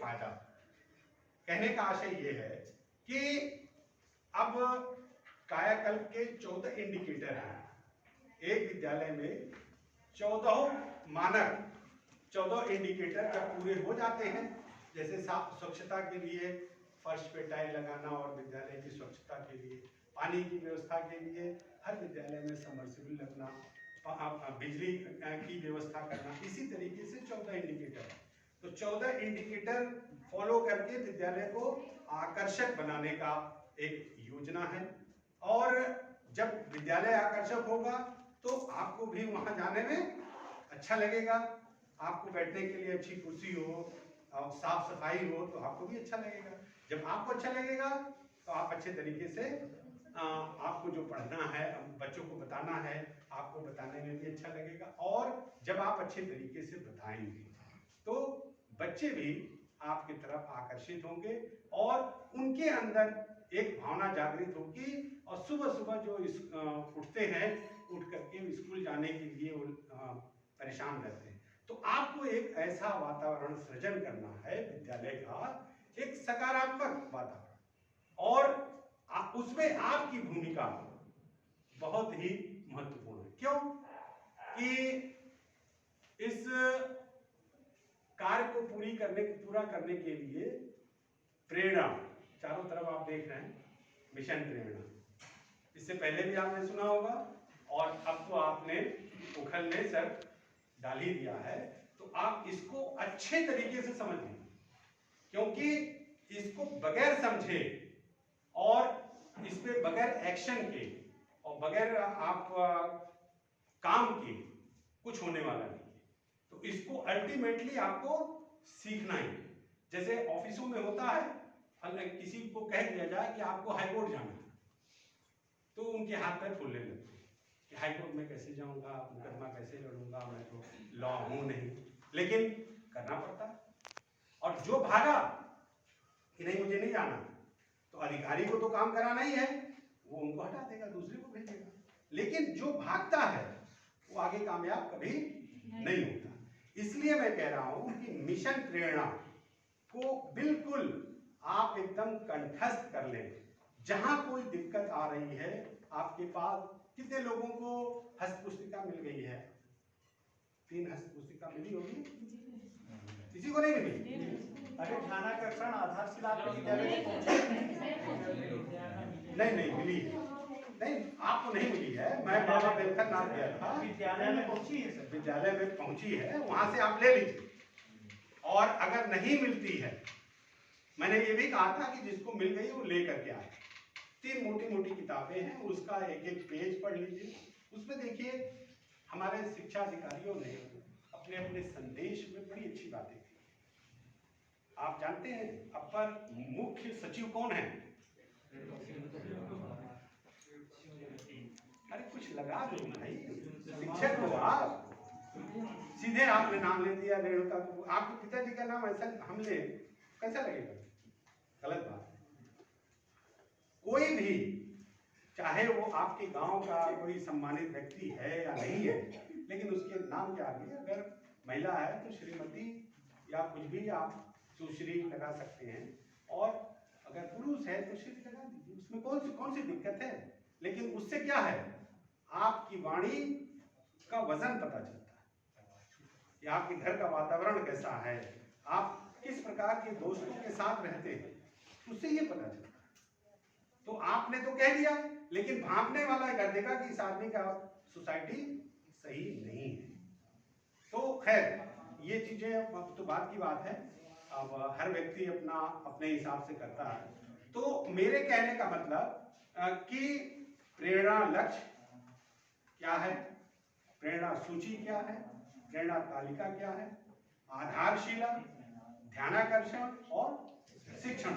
फायदा। कहने का आशय ये है कि अब कायाकल्प के 14 इंडिकेटर हैं। एक विद्यालय में 14 मानक 14 इंडिकेटर जब पूरे हो जाते हैं, जैसे स्वच्छता के लिए फर्श पे टाइल लगाना और विद्यालय की स्वच्छता के लिए, पानी की व्यवस्था के लिए हर विद्यालय में सबमर्सिबल रखना, बिजली की व्यवस्था करना, इसी तरीके से 14 इंडिकेटर। तो 14 इंडिकेटर फॉलो करके विद्यालय को आकर्षक बनाने का एक योजना है। और जब विद्यालय आकर्षक होगा तो आपको भी वहां जाने में अच्छा लगेगा, आपको बैठने के लिए अच्छी कुर्सी हो और साफ सफाई हो तो आपको भी अच्छा लगेगा। जब आपको अच्छा लगेगा तो आप अच्छे तरीके से आपको जो पढ़ना है, बच्चों को बताना है, आपको बताने में भी अच्छा लगेगा। और जब आप अच्छे तरीके से बताएंगे तो बच्चे भी आपकी तरफ आकर्षित होंगे और उनके अंदर एक भावना जागृत होगी और सुबह सुबह जो उठते हैं, उठ करके स्कूल जाने के लिए परेशान रहते हैं। तो आपको एक ऐसा वातावरण सृजन करना है विद्यालय का, एक सकारात्मक वातावरण, और उसमें आपकी भूमिका बहुत ही महत्वपूर्ण है। क्यों कि इस कार्य को पूरा करने के लिए प्रेरणा, चारों तरफ आप देख रहे हैं मिशन प्रेरणा, इससे पहले भी आपने सुना होगा और अब तो आपने उखलने सर डाल ही दिया है। तो आप इसको अच्छे तरीके से समझ लें, क्योंकि इसको बगैर समझे और इस पे बगैर एक्शन के और बगैर आप काम के कुछ होने वाला नहीं है। तो इसको अल्टीमेटली आपको सीखना ही। जैसे ऑफिसों में होता है, किसी को कह दिया जाए कि आपको हाईकोर्ट जाना है तो उनके हाथ पैर फूलने लगते हैं कि हाईकोर्ट में कैसे जाऊंगा, मुकदमा कैसे लड़ूंगा, मैं तो लॉ हूं नहीं, लेकिन करना पड़ता है। और जो भागा कि नहीं मुझे नहीं जाना, तो अधिकारी को तो काम कराना ही है, वो उनको हटा देगा, दूसरे को भेजेगा। लेकिन जो भागता है वो आगे कामयाब कभी नहीं होता। इसलिए मैं कह रहा हूं कि मिशन प्रेरणा को बिल्कुल आप एकदम कंठस्थ कर लें। जहां कोई दिक्कत आ रही है, आपके पास कितने लोगों को हस्त पुस्तिका मिल गई है? 3 हस्त पुस्तिका मिली होगी, किसी को नहीं मिली? अरे ध्यानाकर्षण आधारशिला नहीं मिली, नहीं आपको नहीं मिली है। मैं बाबा बेलखर नाम दिया था, विद्यालय में पहुंची है सर, विद्यालय में पहुंची है, वहां से आप ले लीजिए। और अगर नहीं मिलती है, मैंने ये भी कहा था कि जिसको मिल गई वो ले करके आए। 3 मोटी मोटी किताबें हैं, उसका एक एक पेज पढ़ लीजिए। उसमें देखिए हमारे शिक्षा अधिकारियों ने अपने अपने संदेश में बड़ी अच्छी बातें की। आप जानते हैं अपर मुख्य सचिव कौन है? अरे कुछ लगा दो भाई, शिक्षक हो आप, सीधे आपने नाम ले दिया रेणुका को। आपके पिताजी का नाम ऐसा हम ले, कैसा लगेगा? गलत बात है। कोई भी, चाहे वो आपके गांव का कोई सम्मानित व्यक्ति है या नहीं है, लेकिन उसके नाम के आगे अगर महिला है तो श्रीमती या कुछ भी आप सुश्री लगा सकते हैं, और अगर पुरुष है तो श्री लगा दीजिए, उसमें कौन सी दिक्कत है। लेकिन उससे क्या है, आपकी वाणी का वजन पता चलता है कि आपके घर का वातावरण कैसा है, आप किस प्रकार के दोस्तों के साथ रहते हैं, उससे ये पता चलता है। तो आपने तो कह दिया, लेकिन भागने वाला कर देगा कि इस आदमी का सोसाइटी सही नहीं है। तो खैर ये चीजें अब तो बात की बात है, अब हर व्यक्ति अपने हिसाब से करता है। तो मेरे कहने का मतलब कि प्रेरणा लक्ष्य क्या है, प्रेरणा सूची क्या है, प्रेरणा तालिका क्या है, आधारशिला, ध्यानाकर्षण और शिक्षण,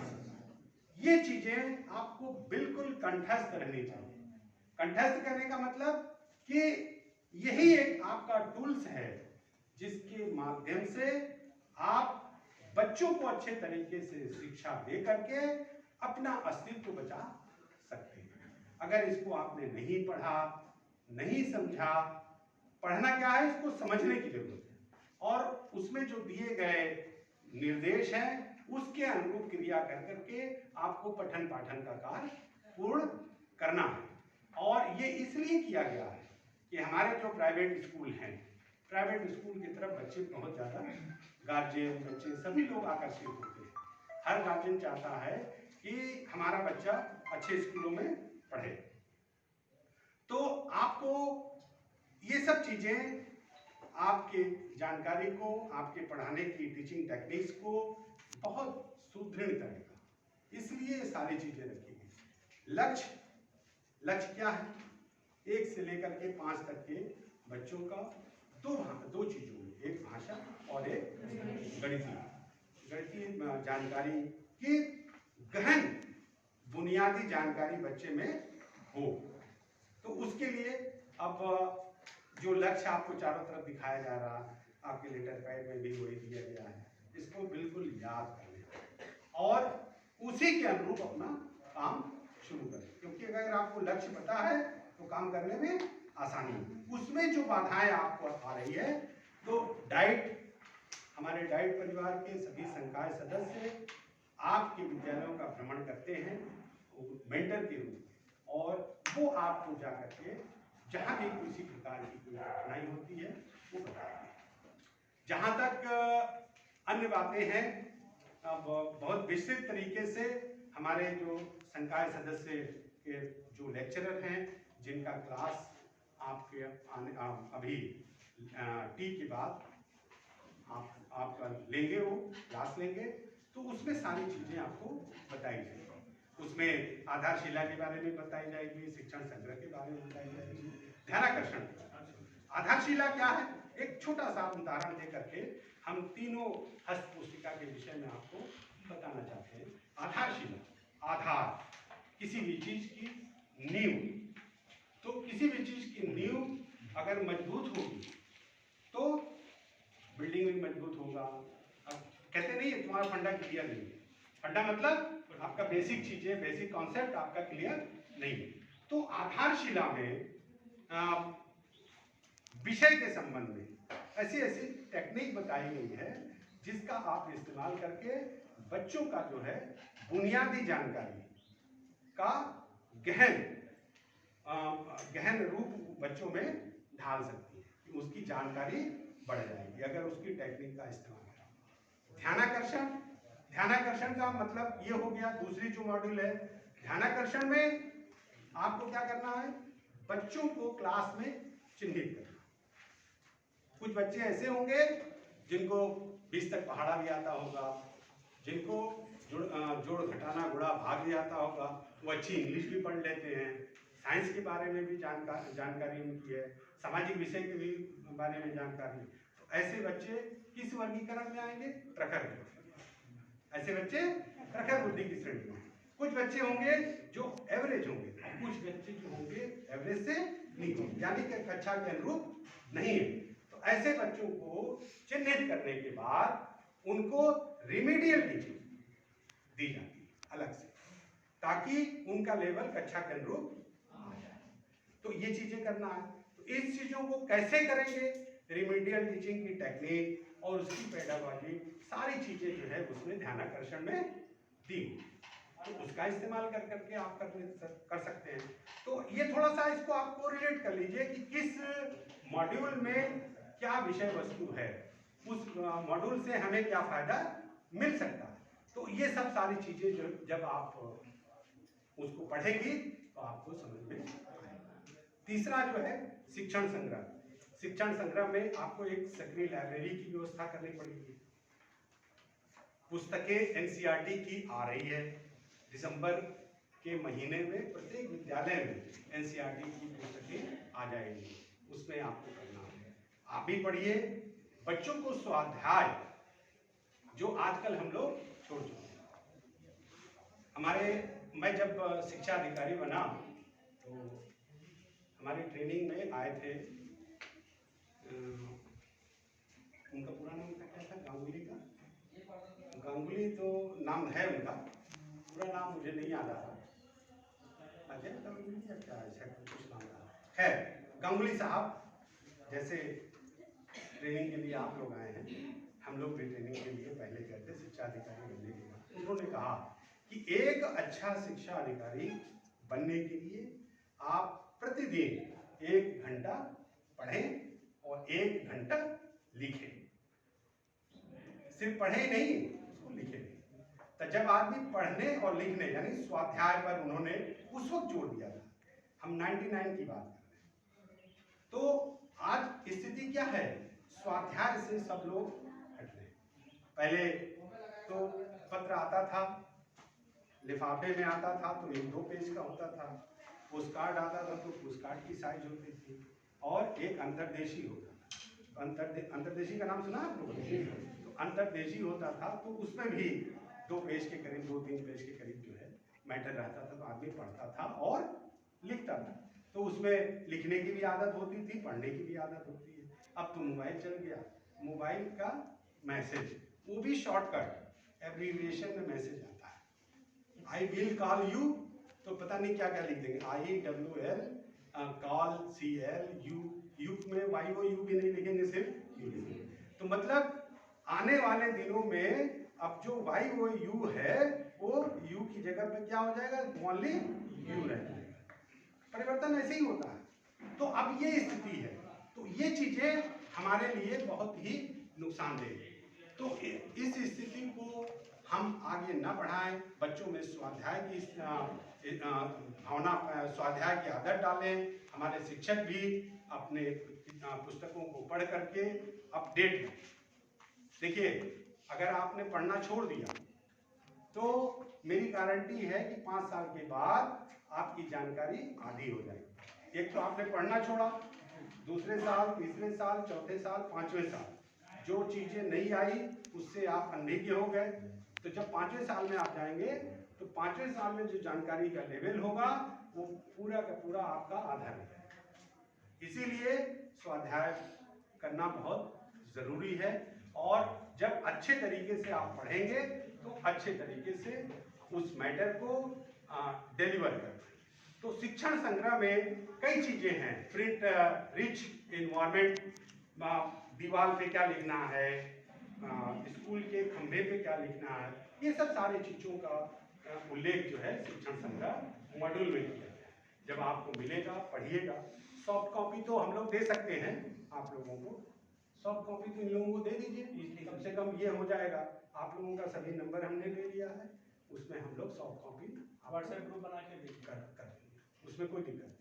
ये चीजें आपको बिल्कुल कंठस्थ रहनी चाहिए। कंठस्थ करने का मतलब कि यही एक आपका टूल्स है जिसके माध्यम से आप बच्चों को अच्छे तरीके से शिक्षा दे करके अपना अस्तित्व बचा सकते हैं। अगर इसको आपने नहीं पढ़ा, नहीं समझा, पढ़ना क्या है इसको समझने की जरूरत है, और उसमें जो दिए गए निर्देश हैं उसके अनुरूप क्रिया कर करके आपको पठन पाठन का कार्य पूर्ण करना है। और ये इसलिए किया गया है कि हमारे जो प्राइवेट स्कूल हैं, प्राइवेट स्कूल की तरफ बच्चे बहुत ज़्यादा, गार्जियन, बच्चे सभी लोग आकर्षित होते हैं। हर गार्जियन चाहता है कि हमारा बच्चा अच्छे स्कूलों में पढ़े। तो आपको ये सब चीज़ें आपके जानकारी को, आपके पढ़ाने की टीचिंग टेक्निक्स को बहुत सुदृढ़ करेगा, इसलिए ये सारी चीज़ें रखी गई। लक्ष्य क्या है? 1 से लेकर के 5 तक के बच्चों का दो चीज़ों में, एक भाषा और एक गणितीय जानकारी की गहन बुनियादी जानकारी बच्चे में हो। तो उसके लिए अब जो लक्ष्य आपको चारों तरफ दिखाया जा रहा, आपके लेटर पैड में भी वही दिया गया है, इसको बिल्कुल याद कर लें और उसी के अनुरूप अपना काम शुरू करें। क्योंकि अगर आपको लक्ष्य पता है तो काम करने में आसानी है। उसमें जो बाधाएं आपको आ रही है, तो हमारे डाइट परिवार के सभी संकाय सदस्य आपके विद्यालयों का भ्रमण करते हैं मेंटर के रूप में, और वो आपको जाकर के जहाँ भी किसी प्रकार की कोई कठिनाई होती है वो बताते हैं। जहाँ तक अन्य बातें हैं, बहुत विस्तृत तरीके से हमारे जो संकाय सदस्य के जो लेक्चरर हैं, जिनका क्लास आपके अभी टी के बाद आप लेंगे, वो क्लास लेंगे, तो उसमें सारी चीज़ें आपको बताई जाएगी। उसमें आधारशिला के बारे में बताई जाएगी, शिक्षण संग्रह के बारे में बताई जाएगी, ध्यानाकर्षण। आधारशिला क्या है, एक छोटा सा उदाहरण दे करके हम तीनों हस्त पुस्तिका के विषय में आपको बताना चाहते हैं। आधारशिला, आधार किसी भी चीज की नींव। तो किसी भी चीज की नींव अगर मजबूत होगी तो बिल्डिंग भी मजबूत होगा। अब कहते नहीं है तुम्हारा फंडा क्लियर नहीं है, फंडा मतलब आपका बेसिक चीजें, बेसिक कॉन्सेप्ट आपका क्लियर नहीं है। तो आधारशिला में विषय के संबंध में ऐसी ऐसी टेक्निक बताई गई है जिसका आप इस्तेमाल करके बच्चों का जो है बुनियादी जानकारी का गहन रूप बच्चों में ढाल सकती है, उसकी जानकारी बढ़ जाएगी अगर उसकी टेक्निक का इस्तेमाल करें। ध्यानाकर्षण का मतलब ये हो गया। दूसरी जो मॉड्यूल है ध्यानाकर्षण में आपको क्या करना है, बच्चों को क्लास में चिन्हित करना। कुछ बच्चे ऐसे होंगे जिनको 20 तक पहाड़ा भी आता होगा, जिनको जोड़ घटाना गुणा भाग भी आता होगा, वो अच्छी इंग्लिश भी पढ़ लेते हैं, साइंस के बारे में भी जानकारी उनकी है, सामाजिक विषय के भी बारे में जानकारी। तो ऐसे बच्चे किस वर्गीकरण में आएंगे? प्रखर। ऐसे बच्चे प्रखर बुद्धि की श्रेणी में। कुछ बच्चे होंगे जो एवरेज होंगे, कुछ बच्चे जो होंगे एवरेज से नीचे, यानी कि कक्षा के अनुरूप नहीं है। तो ऐसे बच्चों को चिन्हित करने के बाद उनको रिमीडियल टीचिंग दी जाती है अलग से, ताकि उनका लेवल कक्षा के अनुरूप आ जाए। तो ये चीजें करना है। तो इस चीजों को कैसे करेंगे, रिमीडियल टीचिंग की टेक्निक और उसकी पेडागॉजी, सारी चीजें जो है उसमें ध्यानाकर्षण में दी, तो उसका इस्तेमाल कर करके आप कर सकते हैं। तो ये थोड़ा सा इसको आपको रिलेट कर लीजिए कि किस मॉड्यूल में क्या विषय वस्तु है, उस मॉड्यूल से हमें क्या फायदा मिल सकता है। तो ये सब सारी चीजें जो जब आप उसको पढ़ेंगी तो आपको समझ में आएगा। तीसरा जो है शिक्षण संग्रह। शिक्षण संग्रह में आपको एक सक्रिय लाइब्रेरी की व्यवस्था करनी पड़ेगी। पुस्तकें एनसीईआरटी की आ रही है, दिसंबर के महीने में प्रत्येक विद्यालय में एनसीईआरटी की पुस्तकें आ जाएंगी, उसमें आपको करना है। आप भी पढ़िए। बच्चों को स्वाध्याय जो आजकल हम लोग छोड़ चुके हैं। मैं जब शिक्षा अधिकारी बना तो हमारी ट्रेनिंग में आए थे, उनका पूरा नाम क्या था, गांगुली का, गांगुली तो नाम है उनका, पूरा नाम मुझे नहीं याद आ रहा, अजय गांगुली या क्या ऐसा कुछ नाम था। है गांगुली साहब, जैसे ट्रेनिंग के लिए आप लोग आए हैं, हम लोग भी ट्रेनिंग के लिए पहले गए थे शिक्षा अधिकारी बनने के उन्होंने कहा कि एक अच्छा शिक्षा अधिकारी बनने के लिए आप प्रतिदिन 1 घंटा पढ़ें और 1 घंटा लिखें। सिर्फ पढ़े नहीं, उसको लिखे भी। तो जब आदमी पढ़ने और लिखने यानी स्वाध्याय पर उन्होंने उस वक्त जोर दिया था, हम 99 की बात कर रहे हैं। तो आज स्थिति क्या है, स्वाध्याय से सब लोग हट रहे हैं। पहले तो पत्र आता था, लिफाफे में आता था तो 1-2 पेज का होता था, पोस्ट कार्ड आता था तो पोस्ट कार्ड की साइज होती थी, और एक अंतर्देशी होता था। अंतर्देशी का नाम सुना आप लोगों ने? तो अंतर्देशी होता था तो उसमें भी 2 पेज के करीब, 2-3 पेज के करीब जो है मैटर रहता था, तो आदमी पढ़ता था और लिखता था। तो उसमें लिखने की भी आदत होती थी, पढ़ने की भी आदत होती है। अब तो मोबाइल चल गया, मोबाइल का मैसेज, वो भी शॉर्टकट एब्रीविएशन में मैसेज आता है। आई विल कॉल यू, तो पता नहीं क्या क्या लिख देंगे, IWL कॉल CL यू में YOU भी नहीं लिखेंगे, सिर्फ यू लिखेंगे। तो मतलब आने वाले दिनों में अब जो YOU है वो यू की जगह पे क्या हो जाएगा, ओनली यू रह जाएगा। परिवर्तन ऐसे ही होता है। तो अब ये स्थिति है, तो ये चीजें हमारे लिए बहुत ही नुकसानदेह है। तो इस स्थिति को हम आगे न बढ़ाएं, बच्चों में स्वाध्याय की भावना, स्वाध्याय की आदत डालें। हमारे शिक्षक भी अपने पुस्तकों को पढ़ करके अपडेट करें। देखिए, अगर आपने पढ़ना छोड़ दिया तो मेरी गारंटी है कि 5 साल के बाद आपकी जानकारी आधी हो जाएगी। एक तो आपने पढ़ना छोड़ा, दूसरे साल, तीसरे साल, चौथे साल, 5वें साल जो चीजें नहीं आई उससे आप अनभिज्ञ हो गए। तो जब 5वें साल में आप जाएंगे तो 5वें साल में जो जानकारी का लेवल होगा वो पूरा का पूरा आपका आधा हो जाएगा। इसीलिए स्वाध्याय करना बहुत जरूरी है, और जब अच्छे तरीके से आप पढ़ेंगे तो अच्छे तरीके से उस मैटर को डिलीवर करें। तो शिक्षण संग्रह में कई चीजें हैं, प्रिंट रिच इन्वायरमेंट, दीवार पे क्या लिखना है, स्कूल के खंभे पे क्या लिखना है, ये सब सारी चीजों का उल्लेख जो है शिक्षण संग्रह मॉड्यूल में किया है। जब आपको मिलेगा पढ़िएगा। सॉफ्ट कॉपी तो हम लोग दे सकते हैं आप लोगों को, सॉफ्ट कॉपी तो इन लोगों को दे दीजिए, कम से कम ये हो जाएगा। आप लोगों का सभी नंबर हमने ले लिया है, उसमें हम लोग सॉफ्ट कॉपी व्हाट्सएप ग्रुप बना के कर देंगे, उसमें कोई दिक्कत नहीं।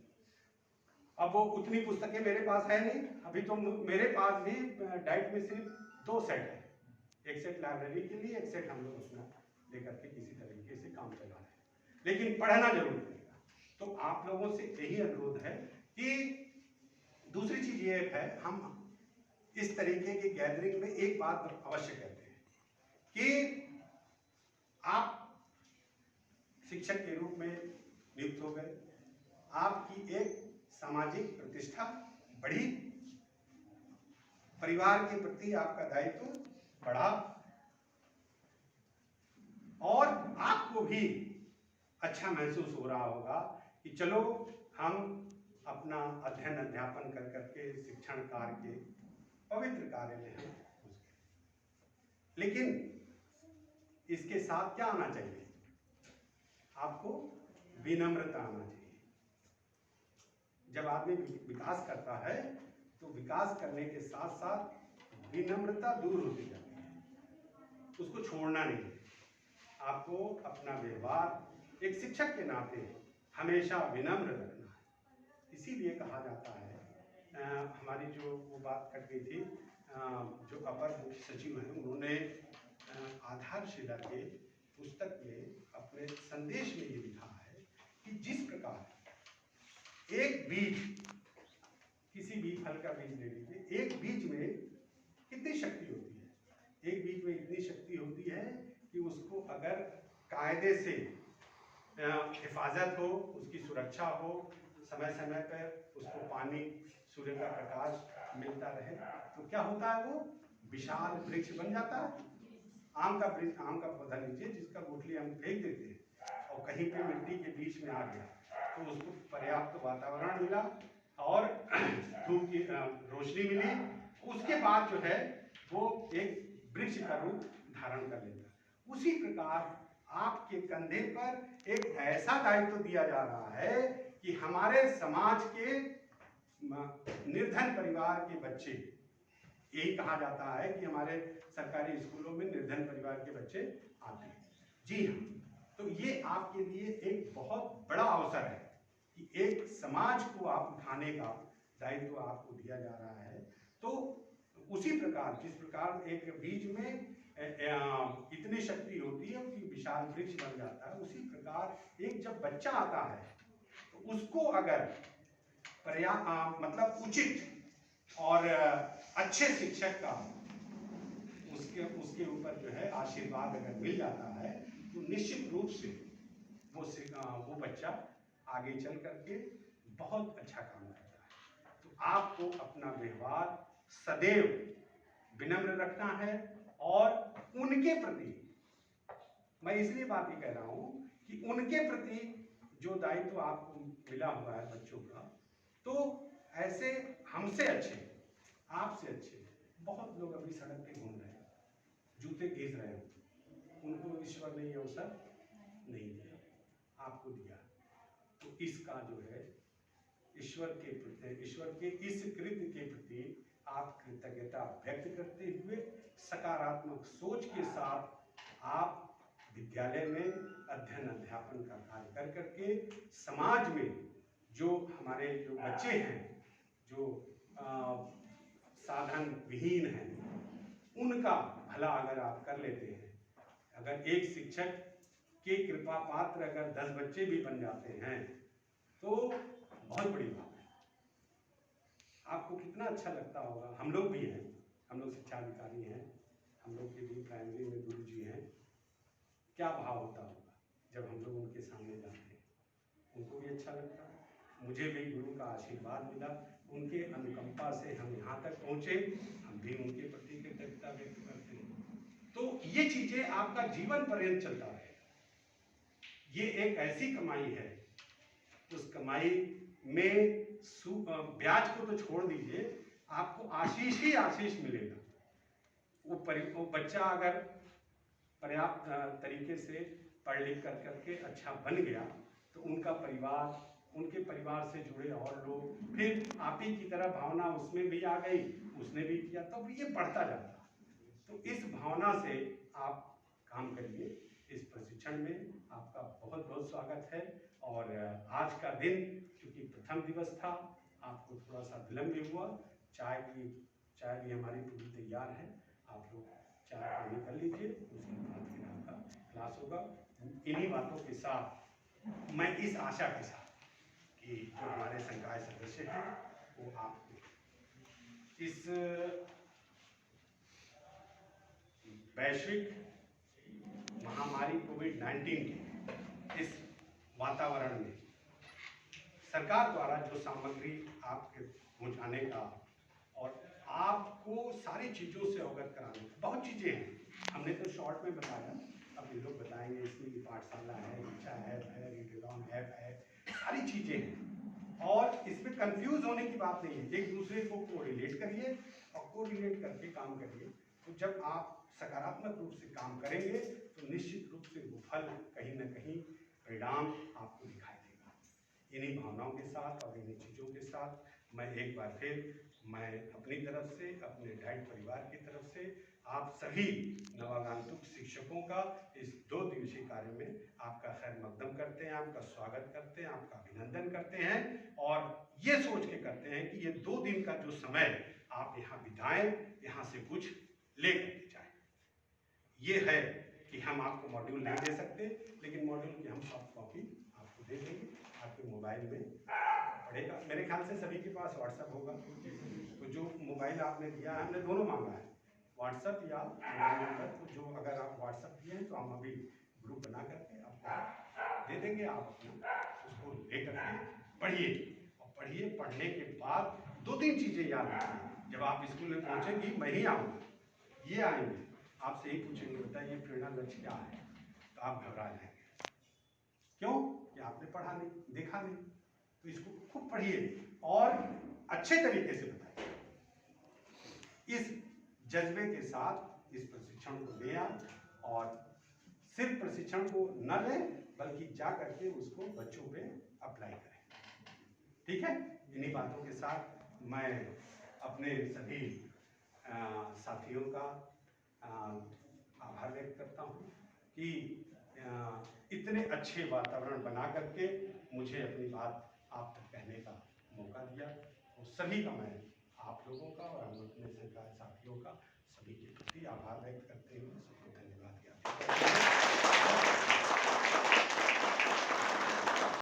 अब वो उतनी पुस्तकें मेरे पास है नहीं, अभी तो मेरे पास भी डाइट में सिर्फ 2 सेट है, एक सेट लाइब्रेरी के लिए, एक सेट हम लोग उसमें लेकर के किसी तरीके से काम चला रहे हैं, लेकिन पढ़ना जरूर पड़ेगा। तो आप लोगों से यही अनुरोध है कि दूसरी चीज ये है, हम इस तरीके की गैदरिंग में एक बात अवश्य कहते हैं कि आप शिक्षक के रूप में नियुक्त हो गए, आपकी एक सामाजिक प्रतिष्ठा बढ़ी, परिवार के प्रति आपका दायित्व बढ़ा, और आपको भी अच्छा महसूस हो रहा होगा कि चलो हम अपना अध्ययन अध्यापन कर करके शिक्षण कार्य के पवित्र कार्य में हम घुस गए। लेकिन इसके साथ क्या आना चाहिए, आपको विनम्रता आना चाहिए। जब आदमी विकास करता है तो विकास करने के साथ साथ विनम्रता दूर होती जाती है, उसको छोड़ना नहीं है। आपको अपना व्यवहार एक शिक्षक के नाते हमेशा विनम्र रखना है। इसीलिए कहा जाता है, हमारी जो वो बात कट गई थी, जो अपर मुख्य सचिव हैं उन्होंने आधारशिला के पुस्तक में अपने संदेश में ये लिखा है कि जिस प्रकार एक बीज, किसी भी फल का बीज ले लीजिए, एक बीज में कितनी शक्ति होती है, एक बीज में इतनी शक्ति होती है कि उसको अगर कायदे से हिफाजत हो, उसकी सुरक्षा हो, समय समय पर उसको पानी, सूर्य का प्रकाश मिलता रहे, तो क्या होता है, वो विशाल वृक्ष बन जाता है। आम का वृक्ष, आम का पौधा लीजिए जिसका गुठली हम फेंक देते हैं और कहीं पे मिट्टी के बीच में आ गया तो उसको पर्याप्त वातावरण मिला और धूप की रोशनी मिली, उसके बाद जो है वो एक वृक्ष का रूप धारण कर लेता है। उसी प्रकार आपके कंधे पर एक ऐसा दायित्व दिया जा रहा है कि हमारे समाज के निर्धन परिवार के बच्चे, यही कहा जाता है कि हमारे सरकारी स्कूलों में निर्धन परिवार के बच्चे आते हैं। जी हाँ, तो ये आपके लिए एक बहुत बड़ा अवसर है कि एक समाज को आप उठाने का दायित्व आपको दिया जा रहा है। तो उसी प्रकार जिस प्रकार एक बीज में इतनी शक्ति होती है कि विशाल वृक्ष बन जाता है, उसी प्रकार एक जब बच्चा आता है तो उसको अगर मतलब उचित और अच्छे शिक्षक का उसके ऊपर जो है आशीर्वाद अगर मिल जाता है तो निश्चित रूप से वो बच्चा आगे चल करके बहुत अच्छा काम करता है। तो आपको अपना व्यवहार सदैव विनम्र रखना है और उनके प्रति, मैं इसलिए बात ही कह रहा हूं कि उनके प्रति जो दायित्व आपको मिला हुआ है बच्चों का, तो ऐसे हमसे अच्छे, आपसे अच्छे बहुत लोग अभी सड़क पे घूम रहे हैं, जूते घिस रहे हैं, उनको ईश्वर ने ये अवसर नहीं दिया, आपको दिया। तो इसका जो है ईश्वर के इस कृत्य के प्रति आप कृतज्ञता व्यक्त करते हुए सकारात्मक सोच के साथ आप विद्यालय में अध्ययन अध्यापन का कार्य कर करके समाज में जो हमारे जो बच्चे हैं, जो साधन विहीन हैं, उनका भला अगर आप कर लेते हैं, अगर एक शिक्षक के कृपा पात्र अगर 10 बच्चे भी बन जाते हैं तो बहुत बड़ी बात है। आपको कितना अच्छा लगता होगा। हम लोग भी हैं, हम लोग शिक्षा अधिकारी हैं, हम लोग के भी प्राइमरी में गुरु जी हैं, क्या भाव होता होगा जब हम लोग उनके सामने जाते हैं। उनको भी अच्छा लगता है, मुझे भी गुरु का आशीर्वाद मिला, उनके अनुकंपा से हम यहाँ तक पहुँचे, हम भी उनके प्रति कृतज्ञता व्यक्त करते हैं। तो ये चीजें आपका जीवन पर्यंत चलता रहे। ये एक ऐसी कमाई है, उस कमाई में ब्याज को तो छोड़ दीजिए, आपको आशीष ही आशीष मिलेगा। वो बच्चा अगर पर्याप्त तरीके से पढ़ लिख कर करके अच्छा बन गया तो उनका परिवार, उनके परिवार से जुड़े और लोग, फिर आप ही की तरह भावना उसमें भी आ गई, उसने भी किया, तब ये बढ़ता जाता। तो इस भावना से आप काम करिए। इस प्रशिक्षण में आपका बहुत बहुत स्वागत है। और आज का दिन क्योंकि प्रथम दिवस था, आपको थोड़ा सा विलम्ब भी हुआ। चाय भी हमारी पूरी तैयार है, आप लोग चाय पानी कर लीजिए, उसके बाद फिर आपका क्लास होगा। इन्हीं बातों के साथ मैं इस आशा के साथ कि जो हमारे संकाय सदस्य हैं वो आपको इस वैश्विक महामारी कोविड-19 के इस वातावरण में सरकार द्वारा जो सामग्री आपके पहुंचाने का और आपको सारी चीज़ों से अवगत कराने का, बहुत चीज़ें हैं। हमने तो शॉर्ट में बताया, अब ये लोग बताएंगे इसमें की पाठशाला है, इच्छा ऐप है, रीडेलॉन ऐप है, सारी चीज़ें हैं। और इसमें कंफ्यूज होने की बात नहीं है, एक दूसरे को कोरिलेट करिए और कोरिलेट करके काम करिए। तो जब आप सकारात्मक रूप से काम करेंगे तो निश्चित रूप से वो फल कहीं न कहीं परिणाम आपको दिखाई देगा। इन्हीं भावनाओं के साथ और इन्हीं चीज़ों के साथ मैं एक बार फिर मैं अपनी तरफ से, अपने डाइट परिवार की तरफ से आप सभी नवागंतुक शिक्षकों का इस 2 दिवसीय कार्य में आपका खैर मकदम करते हैं, आपका स्वागत करते हैं, आपका अभिनंदन करते हैं और ये सोच के करते हैं कि ये 2 दिन का जो समय आप यहाँ बिताएं, यहाँ से कुछ लेकर के जाएं। ये है कि हम आपको मॉड्यूल नहीं दे सकते, लेकिन मॉड्यूल की हम सॉफ्ट कॉपी आपको दे देंगे, आपके मोबाइल में पड़ेगा। मेरे ख्याल से सभी के पास व्हाट्सएप होगा, तो जो मोबाइल आपने दिया है, हमने दोनों मांगा है, व्हाट्सएप या मोबाइल नंबर। तो जो अगर आप व्हाट्सएप दिए हैं तो हम अभी ग्रुप बना करके आपको दे देंगे, आप अपना उसको ले करके पढ़िए और पढ़िए। पढ़ने के बाद 2-3 चीज़ें याद रखिए। जब आप स्कूल में पहुँचेंगी, मैं ही आऊँगा, ये आएंगे, आपसे ही पूछेंगे बताइए प्रेरणा लक्ष्य क्या है, तो आप घबरा जाएंगे। क्यों? कि आपने पढ़ा नहीं, देखा नहीं। तो इसको खूब पढ़िए और अच्छे तरीके से बताइए। इस जज्बे के साथ इस प्रशिक्षण को लें आप और सिर्फ प्रशिक्षण को न लें बल्कि जा करके उसको बच्चों पे अप्लाई करें। ठीक है, इन्हीं बातों के साथ मैं अपने सभी साथियों का आभार व्यक्त करता हूँ कि इतने अच्छे वातावरण बना करके मुझे अपनी बात आप तक कहने का मौका दिया। तो सभी का मैं आप लोगों का और हम अपने सरकार साथियों का सभी के प्रति आभार व्यक्त